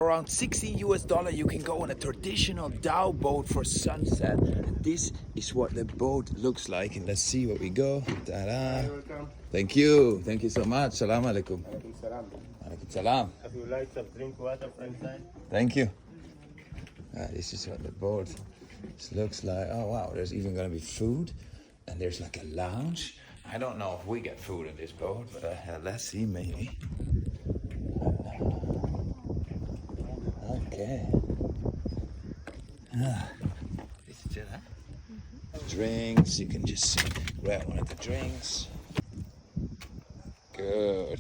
Around $60 you can go on a traditional dhow boat for sunset. And this is what the boat looks like. And let's see where we go. Ta-da. Welcome. Thank you so much. Salam alaikum. Alaikum salam. Alaikum salam. If you like some drink water from inside. Thank you. This is what the boat looks like. Oh wow, there's even gonna be food, and there's like a lounge. I don't know if we get food in this boat, but let's see maybe. Okay. This is it, huh? Drinks, you can just grab one of the drinks. Good.